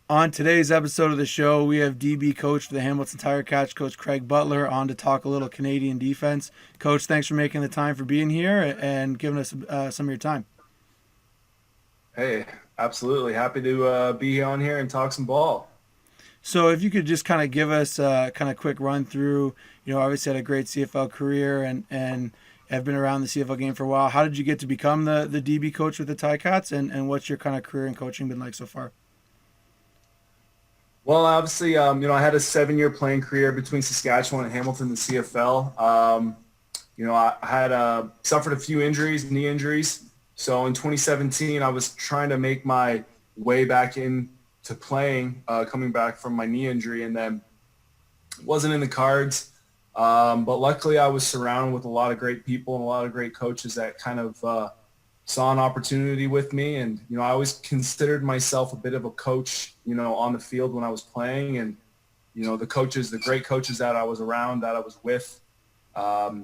On today's episode of the show, we have DB coach for the Hamilton TiCats, Coach Craig Butler, on to talk a little Canadian defense. Coach, thanks for making the time for being here and giving us some of your time. Hey, absolutely. Happy to be on here and talk some ball. So, if you could just kind of give us a kind of quick run through, obviously had a great CFL career and have been around the CFL game for a while. How did you get to become the DB coach with the TiCats, and what's your kind of career in coaching been like so far? Well, obviously, I had a 7-year playing career between Saskatchewan and Hamilton, the CFL. I had suffered a few injuries, knee injuries. So in 2017, I was trying to make my way back into playing, coming back from my knee injury, and then it wasn't in the cards. But luckily, I was surrounded with a lot of great people and a lot of great coaches that kind of saw an opportunity with me. And, I always considered myself a bit of a coach, on the field when I was playing. And, the great coaches that I was around, that I was with,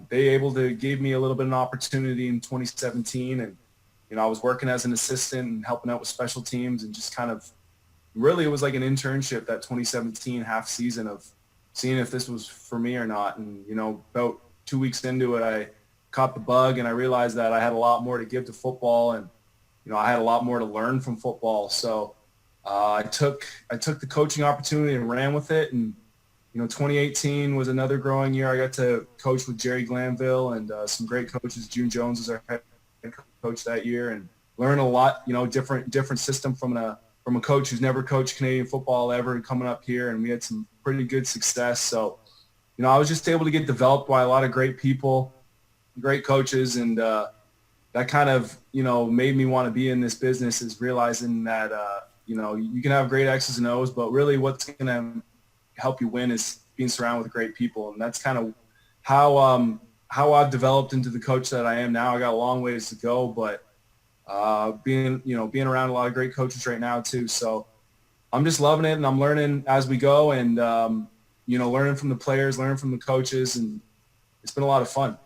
they able to give me a little bit of an opportunity in 2017. And, I was working as an assistant and helping out with special teams and just kind of really it was like an internship that 2017 half season of seeing if this was for me or not. And, about 2 weeks into it, I caught the bug and I realized that I had a lot more to give to football and, I had a lot more to learn from football. So I took the coaching opportunity and ran with it. And, 2018 was another growing year. I got to coach with Jerry Glanville and some great coaches. June Jones was our head coach that year and learn a lot, different system from a coach who's never coached Canadian football ever coming up here. And we had some pretty good success. So, I was just able to get developed by a lot of great people, great coaches, and that kind of made me want to be in this business, is realizing that you can have great X's and O's, but really what's going to help you win is being surrounded with great people. And that's kind of how I've developed into the coach that I am now. I got a long ways to go, but being around a lot of great coaches right now too. So I'm just loving it, and I'm learning as we go, and learning from the players, learning from the coaches, and it's been a lot of fun.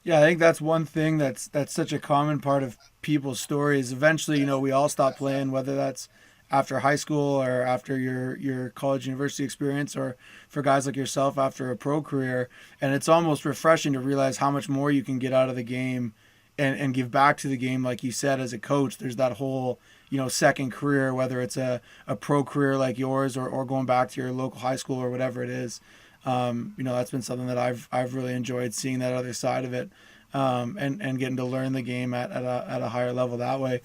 Yeah, I think that's one thing that's such a common part of people's stories. Eventually, we all stop playing, whether that's after high school or after your college university experience, or for guys like yourself after a pro career. And it's almost refreshing to realize how much more you can get out of the game and give back to the game. Like you said, as a coach, there's that whole, second career, whether it's a pro career like yours, or going back to your local high school or whatever it is. That's been something that I've really enjoyed, seeing that other side of it, and getting to learn the game at a higher level that way.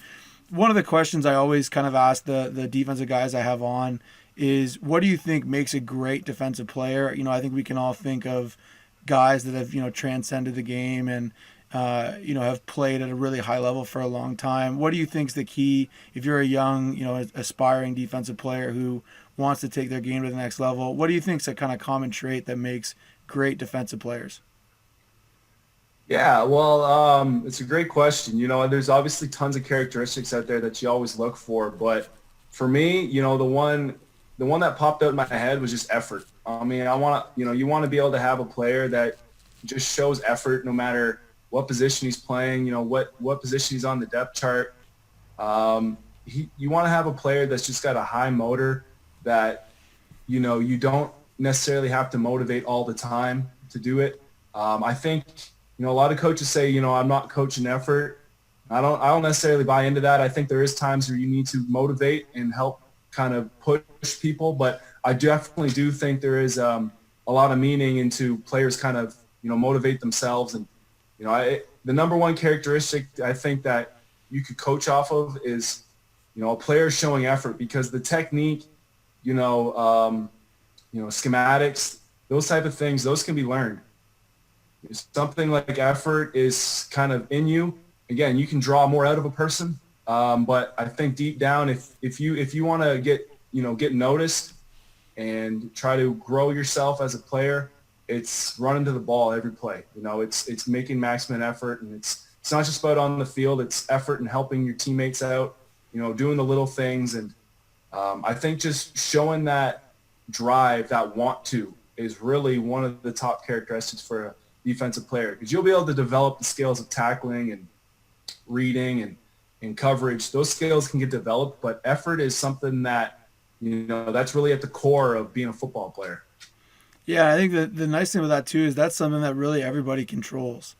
One of the questions I always kind of ask the defensive guys I have on is, what do you think makes a great defensive player? I think we can all think of guys that have transcended the game and have played at a really high level for a long time. What do you think is the key if you're a young aspiring defensive player who wants to take their game to the next level? What do you think is a kind of common trait that makes great defensive players? Yeah, well, it's a great question. There's obviously tons of characteristics out there that you always look for, but for me, the one that popped out in my head was just effort. I mean, you want to be able to have a player that just shows effort no matter what position he's playing, what position he's on the depth chart. You want to have a player that's just got a high motor that, you don't necessarily have to motivate all the time to do it. I think, a lot of coaches say, I'm not coaching effort. I don't necessarily buy into that. I think there is times where you need to motivate and help kind of push people, but I definitely do think there is a lot of meaning into players kind of, motivate themselves. And, the number one characteristic I think that you could coach off of is, a player showing effort, because the technique, schematics, those type of things, those can be learned. Something like effort is kind of in you. Again, you can draw more out of a person, but I think deep down, if you want to get noticed and try to grow yourself as a player, it's running to the ball every play. It's making maximum effort, and it's not just about on the field. It's effort and helping your teammates out. Doing the little things, and I think just showing that drive, that want to, is really one of the top characteristics for a defensive player, because you'll be able to develop the skills of tackling and reading and coverage. Those skills can get developed, but effort is something that That's really at the core of being a football player. Yeah, I think that the nice thing about that too is that's something that really everybody controls,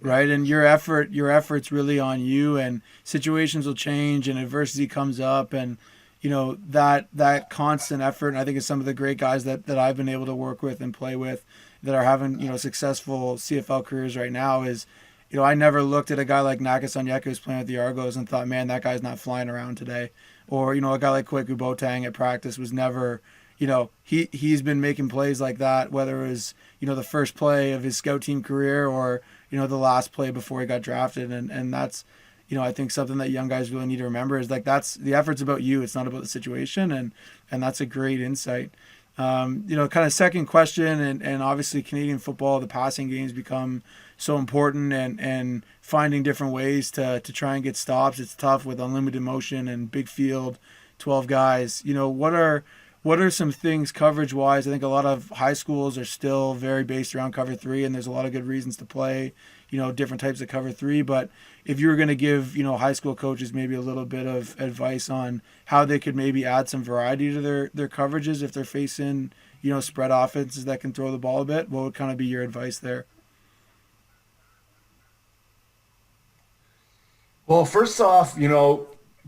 Yeah. right? And your effort's really on you, and situations will change, and adversity comes up, and that constant effort. And I think it's some of the great guys that I've been able to work with and play with that are having successful CFL careers right now. Is I never looked at a guy like Nakas Onyeka who's playing with the Argos and thought, man, that guy's not flying around today. Or a guy like Kwaku Boateng at practice was never he's been making plays like that, whether it was the first play of his scout team career or the last play before he got drafted, and that's I think something that young guys really need to remember is like that's the effort's about you, it's not about the situation, and that's a great insight. Kind of second question, and obviously Canadian football, the passing games become so important, and finding different ways to try and get stops. It's tough with unlimited motion and big field, 12 guys. What are some things coverage wise? I think a lot of high schools are still very based around cover three, and there's a lot of good reasons to play, different types of cover three. But if you were going to give, high school coaches maybe a little bit of advice on how they could maybe add some variety to their coverages if they're facing, spread offenses that can throw the ball a bit, what would kind of be your advice there? Well, first off,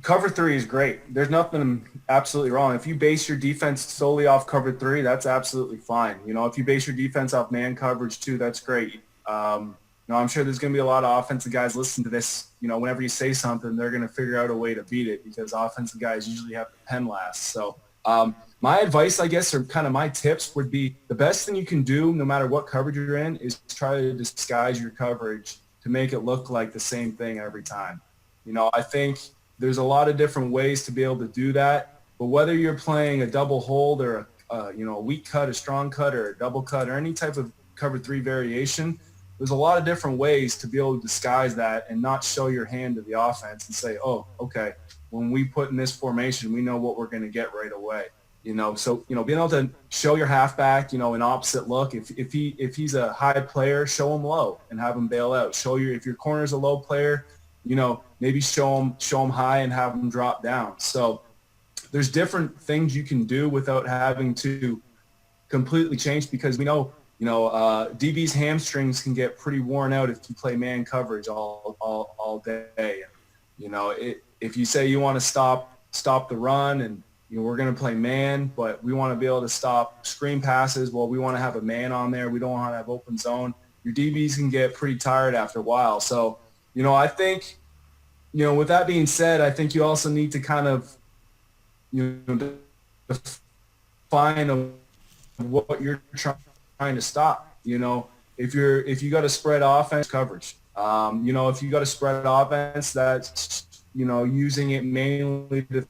cover three is great. There's nothing absolutely wrong. If you base your defense solely off cover three, that's absolutely fine. If you base your defense off man coverage too, that's great. I'm sure there's going to be a lot of offensive guys listening to this. Whenever you say something, they're going to figure out a way to beat it because offensive guys usually have the pen last. So my advice, I guess, or kind of my tips would be the best thing you can do no matter what coverage you're in is try to disguise your coverage to make it look like the same thing every time. I think there's a lot of different ways to be able to do that, but whether you're playing a double hold or a weak cut, a strong cut, or a double cut, or any type of cover three variation, there's a lot of different ways to be able to disguise that and not show your hand to the offense and say, oh, okay, when we put in this formation, we know what we're going to get right away. So being able to show your halfback, an opposite look. If he's a high player, show him low and have him bail out. If your corner's a low player, maybe show them high and have them drop down. So there's different things you can do without having to completely change because we know, DB's hamstrings can get pretty worn out if you play man coverage all day. If you say you want to stop the run and we're going to play man, but we want to be able to stop screen passes. Well, we want to have a man on there. We don't want to have open zone. Your DBs can get pretty tired after a while. So, I think, with that being said, I think you also need to kind of, define what you're trying to stop. If you got a spread offense coverage, if you got a spread offense that's, using it mainly to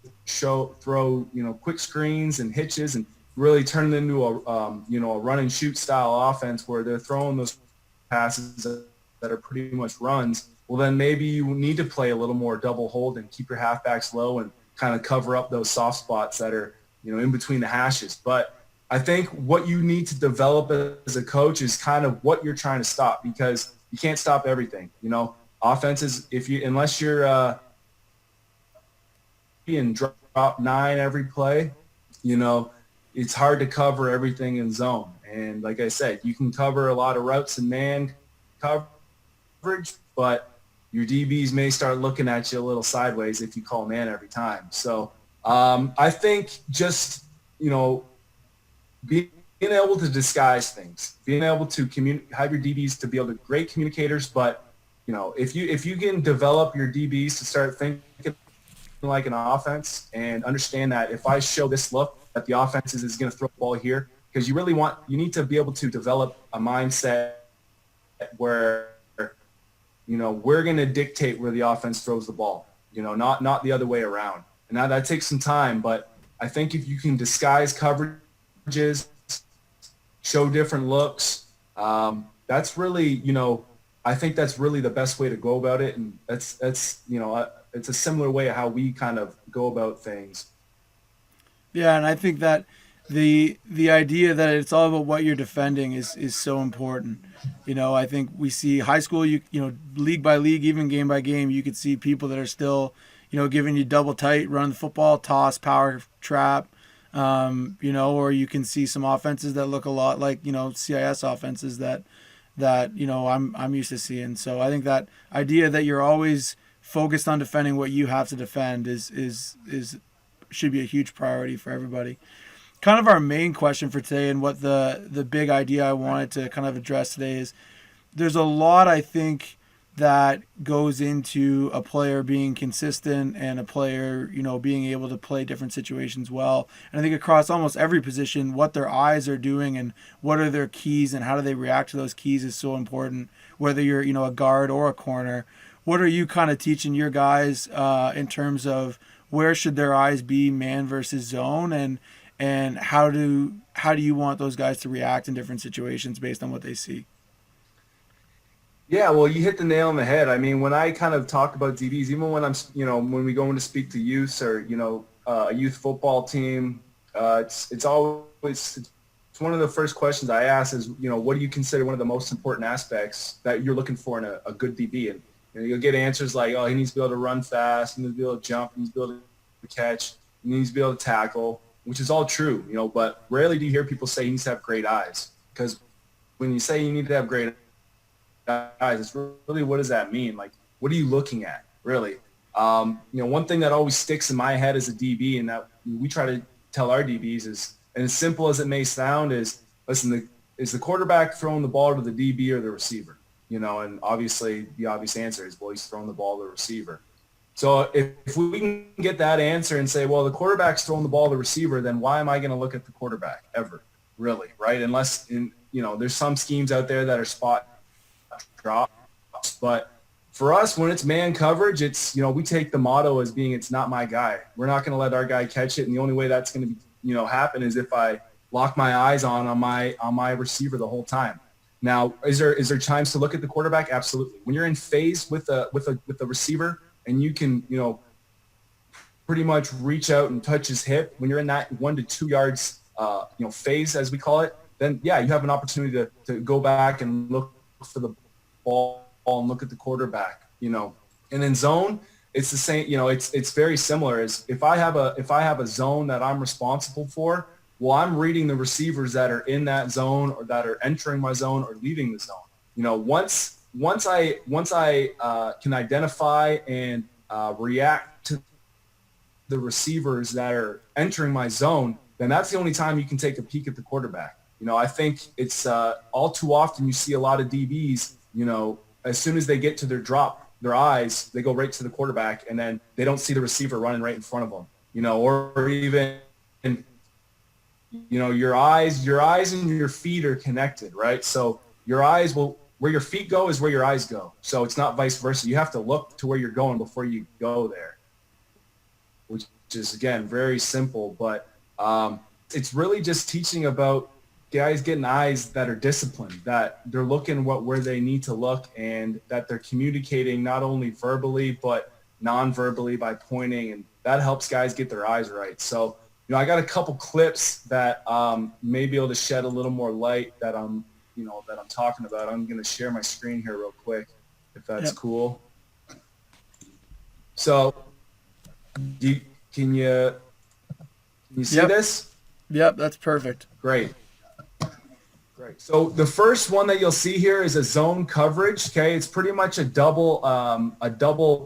throw, quick screens and hitches and really turn it into a run and shoot style offense where they're throwing those passes that are pretty much runs. Well, then maybe you need to play a little more double hold and keep your halfbacks low and kind of cover up those soft spots that are, in between the hashes. But I think what you need to develop as a coach is kind of what you're trying to stop because you can't stop everything. Offenses, unless you're and drop 9 every play, it's hard to cover everything in zone. And like I said, you can cover a lot of routes in man coverage, but your DBs may start looking at you a little sideways if you call man every time. So I think just, being able to disguise things, being able to have your DBs to be able to great communicators, but if you can develop your DBs to start thinking like an offense and understand that if I show this look that the offense is going to throw the ball here, because you need to be able to develop a mindset where we're going to dictate where the offense throws the ball, not the other way around. And now that takes some time, but I think if you can disguise coverages, show different looks, that's really, I think that's really the best way to go about it. And that's it's a similar way of how we kind of go about things. Yeah, and I think that the idea that it's all about what you're defending is so important. I think we see high school, league by league, even game by game, you could see people that are still, giving you double tight, running the football, toss, power, trap, Or you can see some offenses that look a lot like, CIS offenses that I'm used to seeing. So I think that idea that you're always focused on defending what you have to defend is should be a huge priority for everybody. Kind of our main question for today, and what the big idea I wanted to kind of address today is, there's a lot, I think, that goes into a player being consistent and a player, being able to play different situations well. And I think across almost every position, what their eyes are doing and what are their keys and how do they react to those keys is so important, whether you're, a guard or a corner. What are you kind of teaching your guys in terms of where should their eyes be, man versus zone, and how do you want those guys to react in different situations based on what they see? Yeah, well, you hit the nail on the head. I mean, when I kind of talk about DBs, even when when we go in to speak to youths or, a youth football team, it's always, it's one of the first questions I ask is, what do you consider one of the most important aspects that you're looking for in a good DB? And you'll get answers like, oh, he needs to be able to run fast, he needs to be able to jump, he needs to be able to catch, he needs to be able to tackle, which is all true, but rarely do you hear people say he needs to have great eyes. Because when you say you need to have great eyes, it's really, what does that mean? Like, what are you looking at, really? One thing that always sticks in my head as a DB, and that we try to tell our DBs is, and as simple as it may sound, is, listen, is the quarterback throwing the ball to the DB or the receiver? And obviously the obvious answer is, well, he's throwing the ball to the receiver. So if we can get that answer and say, well, the quarterback's throwing the ball to the receiver, then why am I going to look at the quarterback ever, really, right? Unless, there's some schemes out there that are spot drops. But for us, when it's man coverage, it's, we take the motto as being, it's not my guy. We're not going to let our guy catch it. And the only way that's going to be, happen is if I lock my eyes on my receiver the whole time. Now, is there times to look at the quarterback? Absolutely. When you're in phase with the receiver and you can, pretty much reach out and touch his hip, when you're in that 1 to 2 yards, phase, as we call it, then yeah, you have an opportunity to go back and look for the ball and look at the quarterback, and then zone, it's the same, it's very similar. As if I have a zone that I'm responsible for, well, I'm reading the receivers that are in that zone or that are entering my zone or leaving the zone. Once I can identify and react to the receivers that are entering my zone, then that's the only time you can take a peek at the quarterback. I think it's all too often you see a lot of DBs, as soon as they get to their eyes, they go right to the quarterback, and then they don't see the receiver running right in front of them, or even, your eyes and your feet are connected, right? So your eyes where your feet go is where your eyes go. So it's not vice versa. You have to look to where you're going before you go there, which is, again, very simple, but it's really just teaching about guys getting eyes that are disciplined, that they're looking where they need to look, and that they're communicating not only verbally but non-verbally by pointing, and that helps guys get their eyes right. So, I got a couple clips that may be able to shed a little more light that I'm talking about. I'm going to share my screen here real quick, if that's cool. So, can you see this? Yep, that's perfect. Great. So the first one that you'll see here is a zone coverage. Okay, it's pretty much a double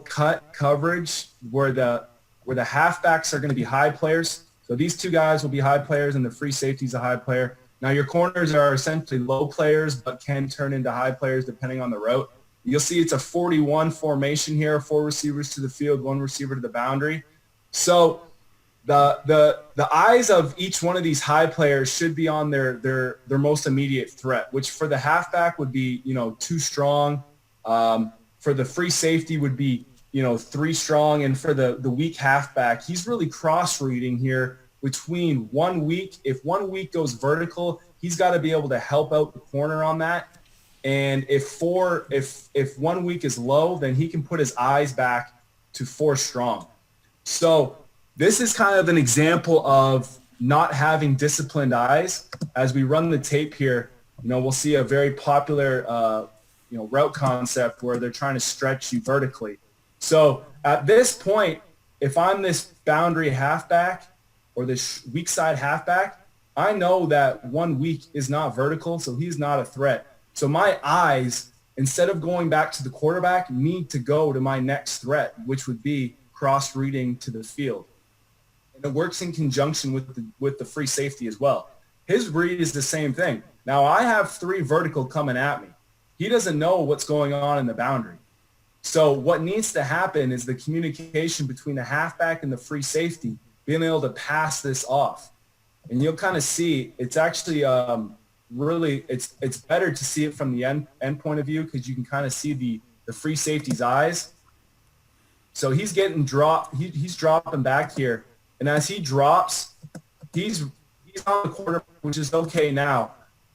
cut coverage where the halfbacks are going to be high players. So these two guys will be high players, and the free safety is a high player. Now your corners are essentially low players, but can turn into high players depending on the route. You'll see it's a 41 formation here: 4 receivers to the field, 1 receiver to the boundary. So the eyes of each one of these high players should be on their most immediate threat, which for the halfback would be, too strong. For the free safety would be, 3 strong. And for the weak halfback, he's really cross-reading here between 1 week. If 1 week goes vertical, he's got to be able to help out the corner on that. And if 1 week is low, then he can put his eyes back to 4 strong. So this is kind of an example of not having disciplined eyes. As we run the tape here, we'll see a very popular, route concept where they're trying to stretch you vertically. So at this point, if I'm this boundary halfback, or this weak side halfback, I know that 1 week is not vertical, so he's not a threat. So my eyes, instead of going back to the quarterback, need to go to my next threat, which would be cross-reading to the field. And it works in conjunction with the free safety as well. His read is the same thing. Now, I have 3 vertical coming at me. He doesn't know what's going on in the boundary. So what needs to happen is the communication between the halfback and the free safety, being able to pass this off. And you'll kind of see it's actually really it's better to see it from the end point of view, because you can kind of see the free safety's eyes. So he's getting dropped. He's dropping back here. And as he drops, he's on the quarter, which is okay now.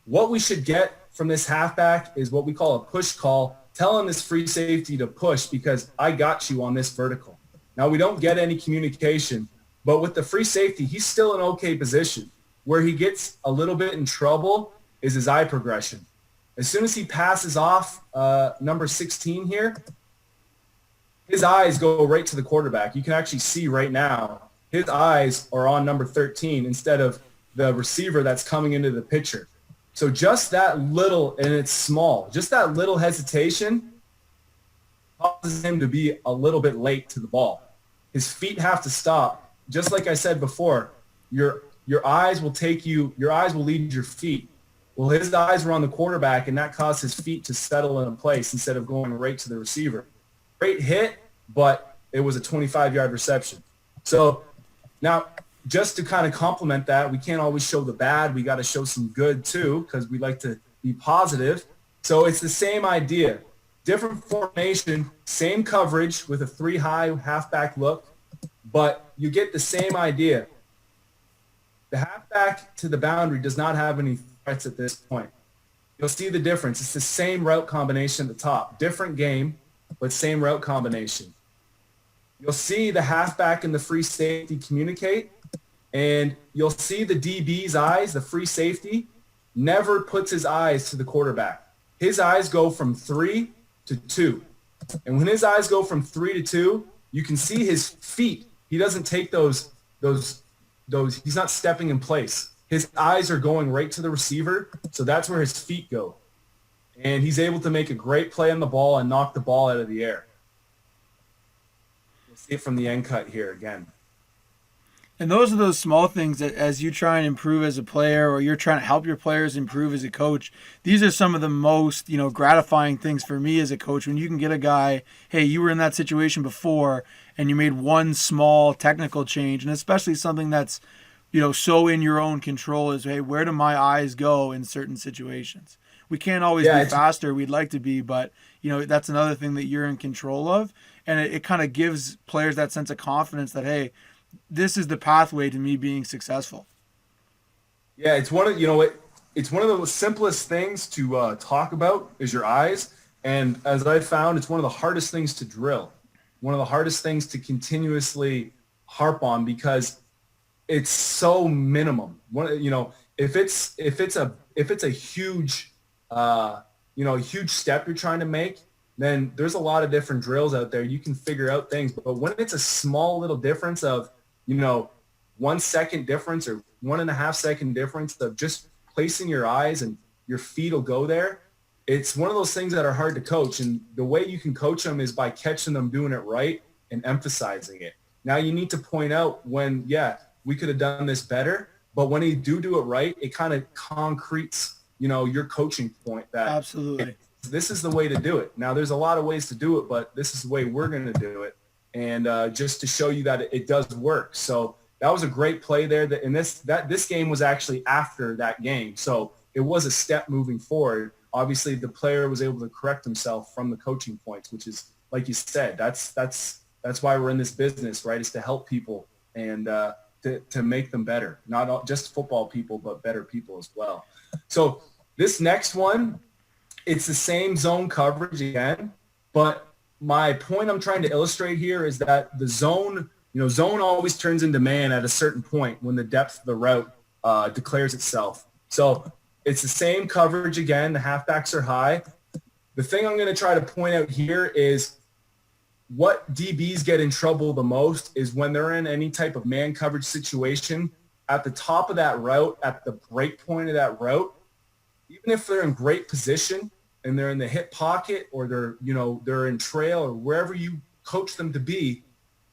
What we should get from this halfback is what we call a push call, telling this free safety to push because I got you on this vertical. Now, we don't get any communication, but with the free safety, he's still in okay position. Where he gets a little bit in trouble is his eye progression. As soon as he passes off number 16 here, his eyes go right to the quarterback. You can actually see right now his eyes are on number 13 instead of the receiver that's coming into the picture. So just that little, and it's small, just that little hesitation causes him to be a little bit late to the ball. His feet have to stop. Just like I said before, your eyes will take you, your eyes will lead your feet. Well, his eyes were on the quarterback, and that caused his feet to settle in place instead of going right to the receiver. Great hit, but it was a 25-yard reception. So now, just to kind of complement that, we can't always show the bad. We got to show some good too, because we like to be positive. So it's the same idea. Different formation, same coverage with a 3-high halfback look, but you get the same idea. The halfback to the boundary does not have any threats at this point. You'll see the difference. It's the same route combination at the top. Different game, but same route combination. You'll see the halfback and the free safety communicate, and you'll see the DB's eyes, the free safety, never puts his eyes to the quarterback. His eyes go from 3 to 2. And when his eyes go from 3 to 2, you can see his feet. He doesn't take those, he's not stepping in place. His eyes are going right to the receiver, so that's where his feet go. And he's able to make a great play on the ball and knock the ball out of the air. You'll see it from the end cut here again. And those are those small things that as you try and improve as a player, or you're trying to help your players improve as a coach, these are some of the most, gratifying things for me as a coach, when you can get a guy, hey, you were in that situation before and you made one small technical change, and especially something that's, so in your own control is, hey, where do my eyes go in certain situations? We can't always be faster. We'd like to be, but, that's another thing that you're in control of. And it kind of gives players that sense of confidence that, hey, this is the pathway to me being successful. Yeah, it's one of it's one of the simplest things to talk about is your eyes, and as I found, it's one of the hardest things to drill, one of the hardest things to continuously harp on, because it's so minimum. If it's a huge huge step you're trying to make, then there's a lot of different drills out there. You can figure out things, but when it's a small little difference of 1 second difference or 1.5 second difference of just placing your eyes, and your feet will go there. It's one of those things that are hard to coach. And the way you can coach them is by catching them doing it right and emphasizing it. Now you need to point out when, we could have done this better, but when you do it right, it kind of concretes, your coaching point that absolutely this is the way to do it. Now there's a lot of ways to do it, but this is the way we're going to do it. And just to show you that it does work. So that was a great play there. This game was actually after that game. So it was a step moving forward. Obviously, the player was able to correct himself from the coaching points, which is, like you said, that's why we're in this business, right? Is to help people and to make them better. Not just football people, but better people as well. So this next one, it's the same zone coverage again, but my point I'm trying to illustrate here is that the zone always turns into man at a certain point when the depth of the route declares itself. So it's the same coverage again. The halfbacks are high. The thing I'm going to try to point out here is what DBs get in trouble the most is when they're in any type of man coverage situation at the top of that route, at the break point of that route, even if they're in great position and they're in the hip pocket or they're in trail or wherever you coach them to be,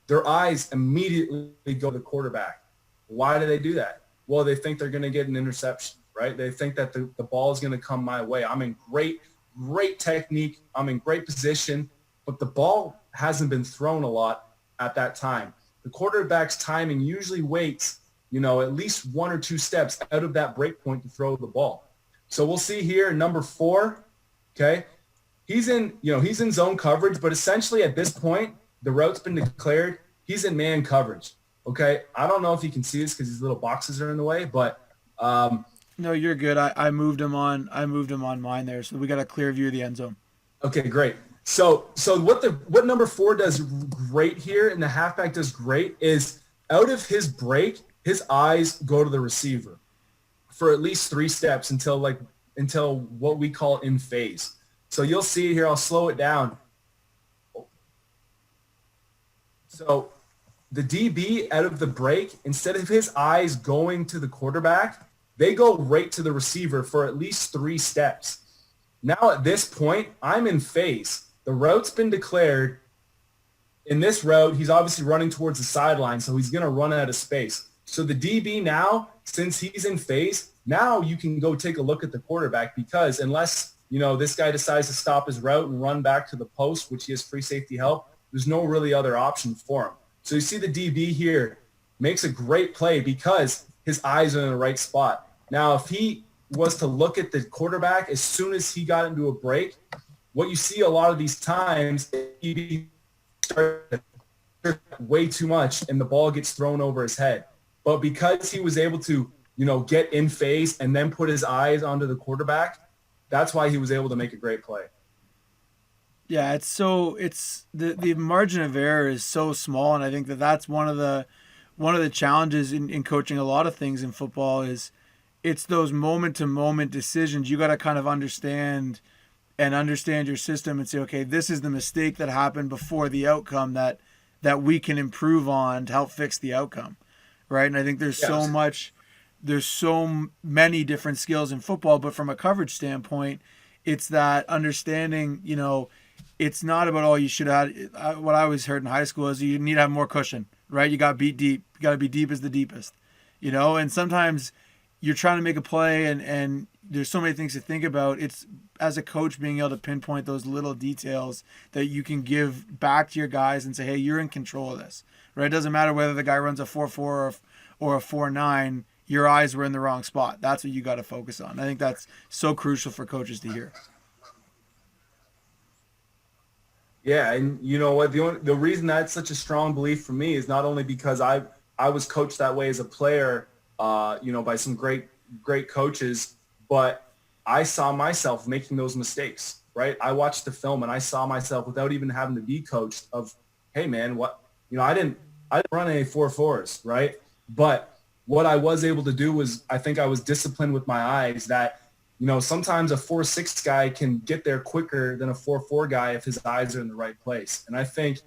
their eyes immediately go to the quarterback. Why do they do that? Well, they think they're going to get an interception, right? They think that the ball is going to come my way. I'm in great technique. I'm in great position, but the ball hasn't been thrown a lot at that time. The quarterback's timing usually waits, at least 1 or 2 steps out of that break point to throw the ball. So we'll see here number 4, okay? He's in zone coverage, but essentially at this point, the route's been declared. He's in man coverage, okay? I don't know if you can see this because these little boxes are in the way, but No, you're good. I moved him on. I moved him on mine there, so we got a clear view of the end zone. okay, great. So what number 4 does great here, and the halfback does great, is out of his break, his eyes go to the receiver for at least 3 steps until what we call in phase. So you'll see here. I'll slow it down. So the DB out of the break, instead of his eyes going to the quarterback, they go right to the receiver for at least 3 steps. Now at this point, I'm in phase. The route's been declared. In this route, he's obviously running towards the sideline, so he's going to run out of space. So the DB now, since he's in phase, now you can go take a look at the quarterback because unless, this guy decides to stop his route and run back to the post, which he has free safety help, there's no really other option for him. So you see the DB here makes a great play because his eyes are in the right spot. Now, if he was to look at the quarterback as soon as he got into a break, what you see a lot of these times, he starts way too much and the ball gets thrown over his head. But because he was able to, get in phase and then put his eyes onto the quarterback, that's why he was able to make a great play. Yeah, it's the margin of error is so small, and I think that's one of the challenges in coaching a lot of things in football is it's those moment to moment decisions. You got to kind of understand your system and say, okay, this is the mistake that happened before the outcome that we can improve on to help fix the outcome, right? And I think there's so many different skills in football, but from a coverage standpoint, it's that understanding, it's not about all you should have. What I always heard in high school is you need to have more cushion, right? You got to beat deep. You got to be deep as the deepest, and sometimes you're trying to make a play and there's so many things to think about. It's as a coach being able to pinpoint those little details that you can give back to your guys and say, hey, you're in control of this, right? It doesn't matter whether the guy runs a 4.4 or a 4.9. Your eyes were in the wrong spot. That's what you got to focus on. I think that's so crucial for coaches to hear. Yeah, and you know what? The reason that's such a strong belief for me is not only because I was coached that way as a player, by some great coaches, but I saw myself making those mistakes, right? I watched the film and I saw myself without even having to be coached of, hey man, I didn't run any 4.4s, right? But what I was able to do was I think I was disciplined with my eyes that, sometimes a 4.6 guy can get there quicker than a 4.4 guy if his eyes are in the right place. And I think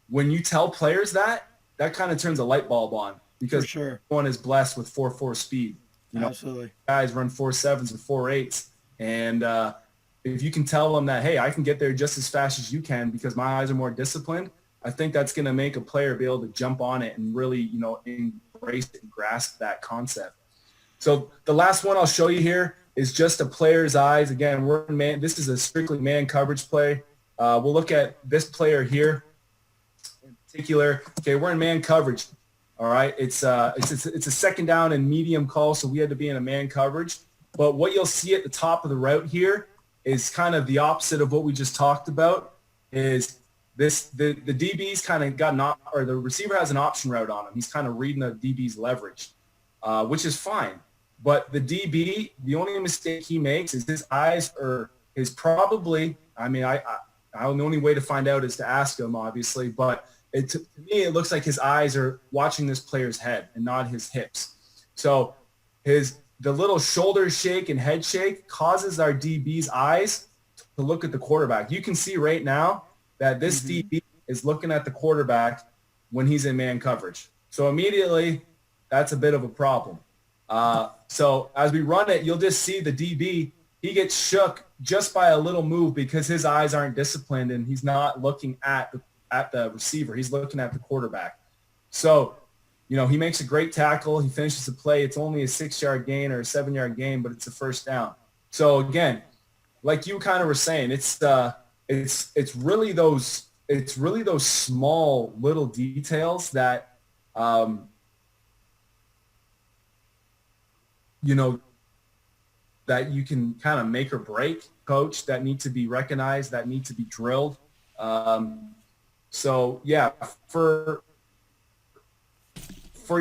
when you tell players that kind of turns a light bulb on because everyone is blessed with 4.4 speed. Absolutely. Guys run 4.7s or 4.8s. And if you can tell them that, hey, I can get there just as fast as you can because my eyes are more disciplined, I think that's going to make a player be able to jump on it and really, embrace and grasp that concept. So the last one I'll show you here is just a player's eyes. Again, this is a strictly man coverage play. We'll look at this player here in particular. Okay, we're in man coverage. All right, it's a second down and medium call, so we had to be in a man coverage. But what you'll see at the top of the route here is kind of the opposite of what we just talked about. Is the DB's kind of the receiver has an option route on him. He's kind of reading the DB's leverage, which is fine. But the DB, the only mistake he makes is his eyes is probably. The only way to find out is to ask him, obviously. But to me, it looks like his eyes are watching this player's head and not his hips. So the little shoulder shake and head shake causes our DB's eyes to look at the quarterback. You can see right now that this DB is looking at the quarterback when he's in man coverage. So immediately, that's a bit of a problem. So as we run it, you'll just see the DB, he gets shook just by a little move because his eyes aren't disciplined and he's not looking at the receiver. He's looking at the quarterback. So, he makes a great tackle. He finishes the play. It's only a 6-yard gain or a 7-yard gain, but it's a first down. So again, like you kind of were saying, it's really those small little details that that you can kind of make or break, coach, that need to be recognized, that need to be drilled. So yeah, for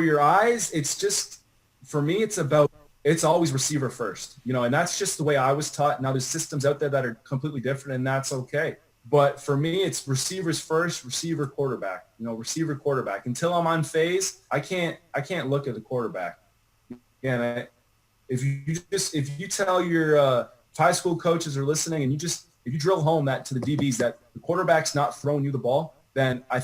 your eyes, it's just, for me, it's always receiver first, and that's just the way I was taught. Now there's systems out there that are completely different, and that's okay. But for me, it's receivers first, receiver quarterback, receiver quarterback. Until I'm on phase, I can't look at the quarterback. And if you tell your high school coaches are listening, and if you drill home that to the DBs that the quarterback's not throwing you the ball, then I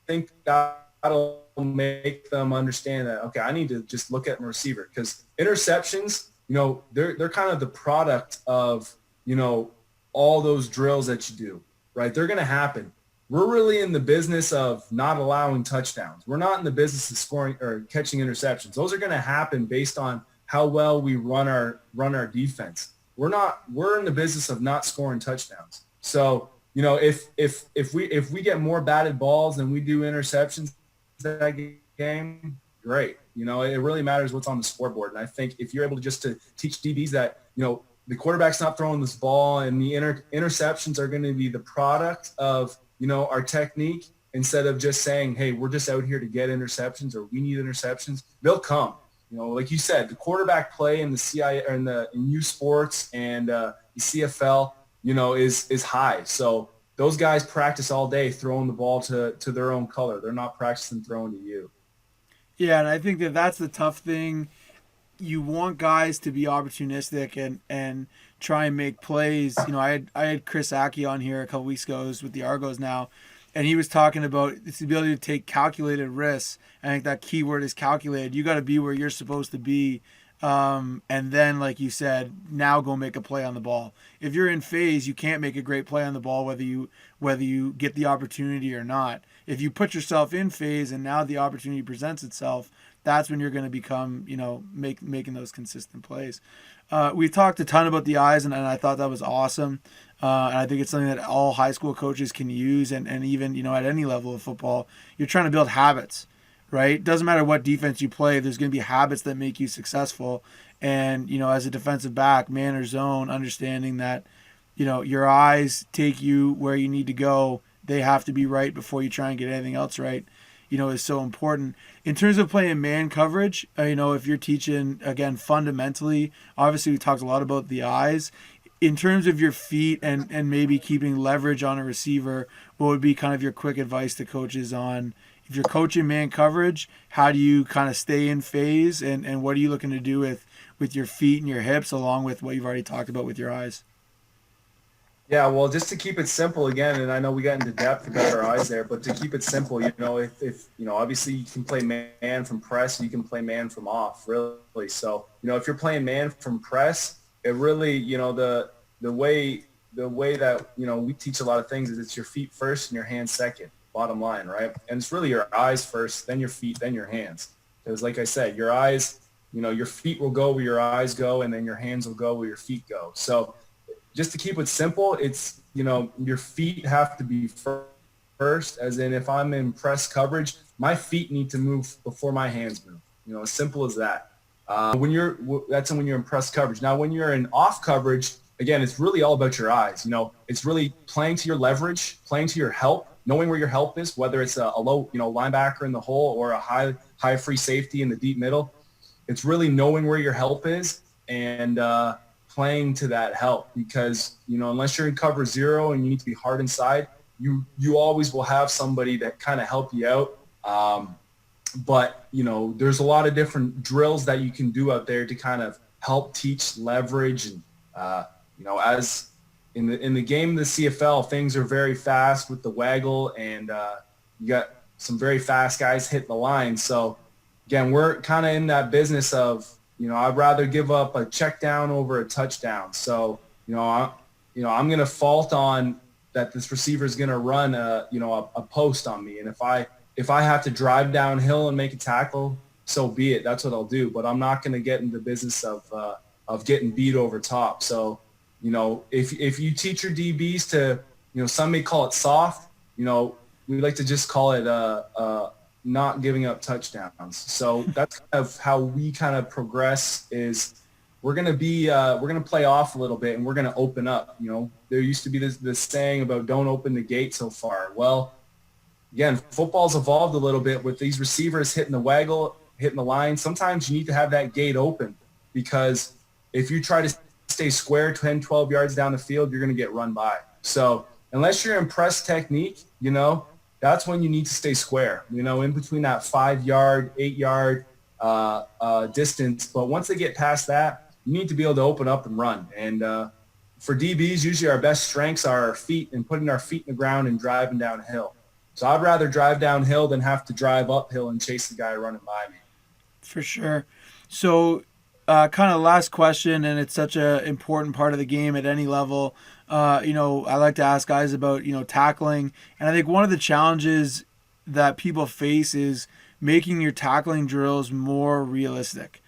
think that'll make them understand that, okay, I need to just look at my receiver, because interceptions, they're kind of the product of, all those drills that you do, right? They're going to happen. We're really in the business of not allowing touchdowns. We're not in the business of scoring or catching interceptions. Those are going to happen based on how well we run our defense. We're in the business of not scoring touchdowns. So, if we get more batted balls than we do interceptions that game, great. It really matters what's on the scoreboard. And I think if you're able to teach DBs that, the quarterback's not throwing this ball and the interceptions are going to be the product of, our technique, instead of just saying, hey, we're just out here to get interceptions or we need interceptions, they'll come. Like you said, the quarterback play in the CI or in U Sports and the CFL, is high. So those guys practice all day throwing the ball to their own color. They're not practicing throwing to you. Yeah, and I think that's the tough thing. You want guys to be opportunistic and try and make plays. I had Chris Aki on here a couple weeks ago, who's with the Argos now, and he was talking about it's the ability to take calculated risks. I think that key word is calculated. You got to be where you're supposed to be. And then, like you said, now go make a play on the ball. If you're in phase, you can't make a great play on the ball whether you get the opportunity or not. If you put yourself in phase and now the opportunity presents itself, that's when you're going to become, making those consistent plays. We talked a ton about the eyes, and I thought that was awesome. And I think it's something that all high school coaches can use, and even, at any level of football. You're trying to build habits, right? Doesn't matter what defense you play, there's going to be habits that make you successful. And, as a defensive back, man or zone, understanding that, your eyes take you where you need to go. They have to be right before you try and get anything else right, is so important. In terms of playing man coverage, if you're teaching, again, fundamentally, obviously we talked a lot about the eyes. In terms of your feet and maybe keeping leverage on a receiver, what would be kind of your quick advice to coaches on, if you're coaching man coverage, how do you kind of stay in phase, and what are you looking to do with your feet and your hips, along with what you've already talked about with your eyes? Yeah, well, just to keep it simple again, and I know we got into depth about our eyes there, but to keep it simple, if obviously you can play man from press, you can play man from off, really. So, if you're playing man from press, it really, the way that, we teach a lot of things is it's your feet first and your hands second, bottom line, right? And it's really your eyes first, then your feet, then your hands. Because like I said, your eyes, your feet will go where your eyes go, and then your hands will go where your feet go. So just to keep it simple, it's, your feet have to be first, as in if I'm in press coverage, my feet need to move before my hands move, as simple as that. That's when you're in press coverage. Now, when you're in off coverage, again, it's really all about your eyes. It's really playing to your leverage, playing to your help, knowing where your help is, whether it's a low, linebacker in the hole or a high free safety in the deep middle. It's really knowing where your help is and playing to that help, because, unless you're in cover zero and you need to be hard inside, you always will have somebody that kind of help you out. But, there's a lot of different drills that you can do out there to kind of help teach leverage. And, in the game of the CFL, things are very fast with the waggle, and you got some very fast guys hitting the line. So again, we're kind of in that business of, I'd rather give up a check down over a touchdown. So, I'm going to fault on that this receiver is going to run a post on me. And if I have to drive downhill and make a tackle, so be it. That's what I'll do. But I'm not going to get into the business of getting beat over top. So, if you teach your DBs to, some may call it soft, we like to just call it not giving up touchdowns. So that's kind of how we kind of progress is we're going to play off a little bit, and we're going to open up. There used to be this saying about don't open the gate so far. Well, again, football's evolved a little bit with these receivers hitting the waggle, hitting the line. Sometimes you need to have that gate open, because if you try to stay square 10, 12 yards down the field, you're going to get run by. So unless you're in press technique, that's when you need to stay square, in between that 5-yard, 8-yard distance. But once they get past that, you need to be able to open up and run. And for DBs, usually our best strengths are our feet and putting our feet in the ground and driving downhill. So I'd rather drive downhill than have to drive uphill and chase the guy running by me. For sure. So kind of last question, and it's such an important part of the game at any level. I like to ask guys about, tackling. And I think one of the challenges that people face is making your tackling drills more realistic.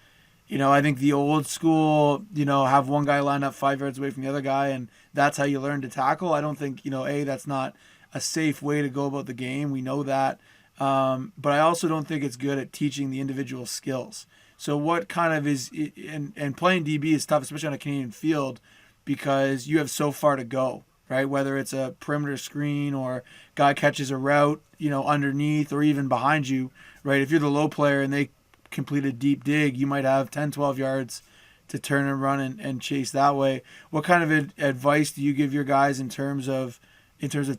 I think the old school, have one guy lined up 5 yards away from the other guy, and that's how you learn to tackle. I don't think, that's not a safe way to go about the game. We know that. But I also don't think it's good at teaching the individual skills. So what kind of is, and playing DB is tough, especially on a Canadian field, because you have so far to go, right? Whether it's a perimeter screen or guy catches a route, underneath or even behind you, right? If you're the low player and they complete a deep dig, you might have 10, 12 yards to turn and run and chase that way. What kind of advice do you give your guys in terms of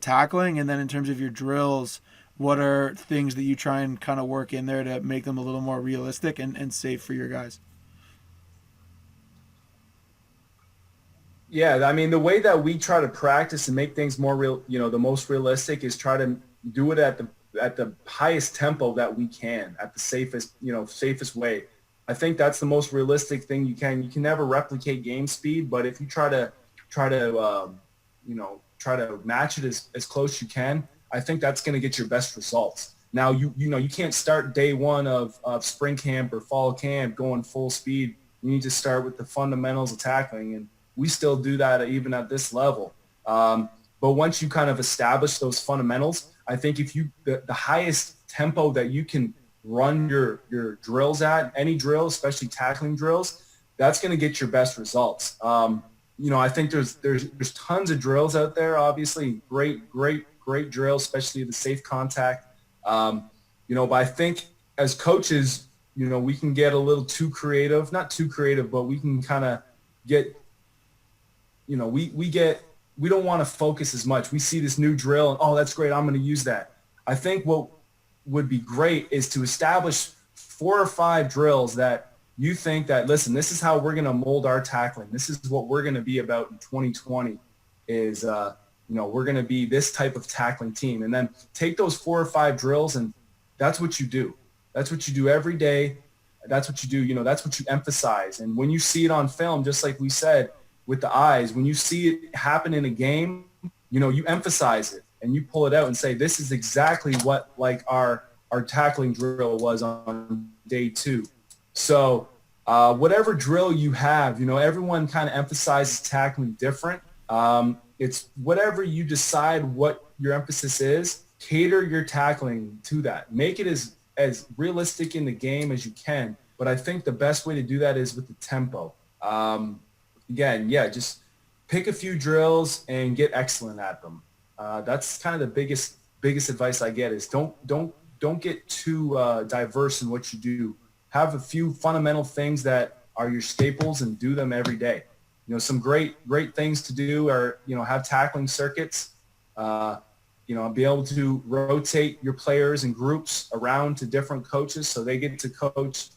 tackling, and then in terms of your drills? What are things that you try and kind of work in there to make them a little more realistic and safe for your guys? Yeah, I mean, the way that we try to practice and make things more real, the most realistic is try to do it at the highest tempo that we can, at the safest way. I think that's the most realistic thing you can. You can never replicate game speed, but if you try to match it as close as you can, I think that's going to get your best results. Now, you can't start day one of spring camp or fall camp going full speed. You need to start with the fundamentals of tackling, and we still do that even at this level. But once you kind of establish those fundamentals, I think if the highest tempo that you can run your drills at, any drill, especially tackling drills, that's going to get your best results. I think there's tons of drills out there, obviously, great drills, especially the safe contact. But I think as coaches, we can get a little too creative, not too creative, but we can kind of get, we don't want to focus as much. We see this new drill and, oh, that's great, I'm going to use that. I think what would be great is to establish 4 or 5 drills that you think that, listen, this is how we're going to mold our tackling. This is what we're going to be about in 2020 is, we're going to be this type of tackling team. And then take those 4 or 5 drills, and that's what you do. That's what you do every day. That's what you do. That's what you emphasize. And when you see it on film, just like we said, with the eyes, when you see it happen in a game, you emphasize it and you pull it out and say, this is exactly what like our tackling drill was on day 2. So whatever drill you have, everyone kind of emphasizes tackling different. It's whatever you decide what your emphasis is, cater your tackling to that. Make it as realistic in the game as you can. But I think the best way to do that is with the tempo. Just pick a few drills and get excellent at them. That's kind of the biggest advice I get is don't get too diverse in what you do. Have a few fundamental things that are your staples and do them every day. Some great things to do are, have tackling circuits, be able to rotate your players and groups around to different coaches so they get to coach,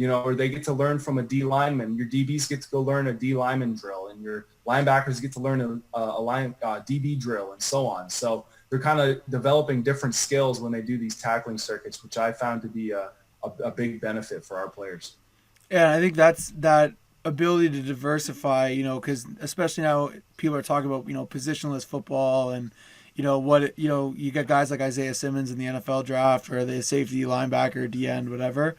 or they get to learn from a D lineman. Your DBs get to go learn a D lineman drill, and your linebackers get to learn DB drill and so on. So they're kind of developing different skills when they do these tackling circuits, which I found to be a big benefit for our players. Yeah, I think that's that ability to diversify, because especially now people are talking about, positionless football and, you got guys like Isaiah Simmons in the NFL draft or the safety linebacker, D end, whatever.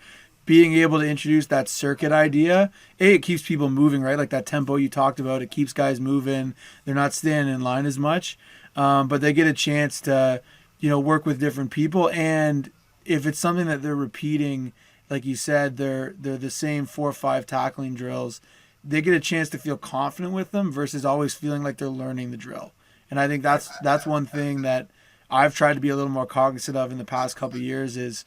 Being able to introduce that circuit idea, it keeps people moving, right? Like that tempo you talked about, it keeps guys moving. They're not standing in line as much, but they get a chance to, work with different people. And if it's something that they're repeating, like you said, they're the same 4 or 5 tackling drills. They get a chance to feel confident with them versus always feeling like they're learning the drill. And I think that's one thing that I've tried to be a little more cognizant of in the past couple of years is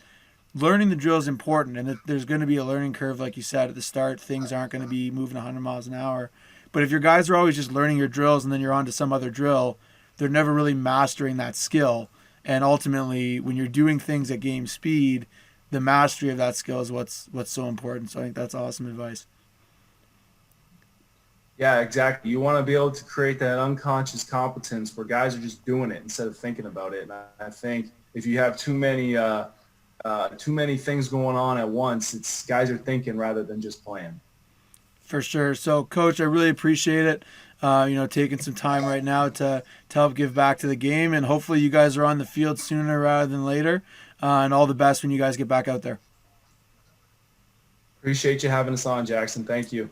learning the drill is important, and there's going to be a learning curve, like you said at the start. Things aren't going to be moving 100 miles an hour. But if your guys are always just learning your drills and then you're on to some other drill, they're never really mastering that skill. And ultimately, when you're doing things at game speed, the mastery of that skill is what's so important. So I think that's awesome advice. Yeah, exactly. You want to be able to create that unconscious competence where guys are just doing it instead of thinking about it. And I think if you have too many things going on at once, it's guys are thinking rather than just playing. For sure. So, Coach, I really appreciate it. Taking some time right now to help give back to the game, and hopefully you guys are on the field sooner rather than later. And all the best when you guys get back out there. Appreciate you having us on, Jackson. Thank you.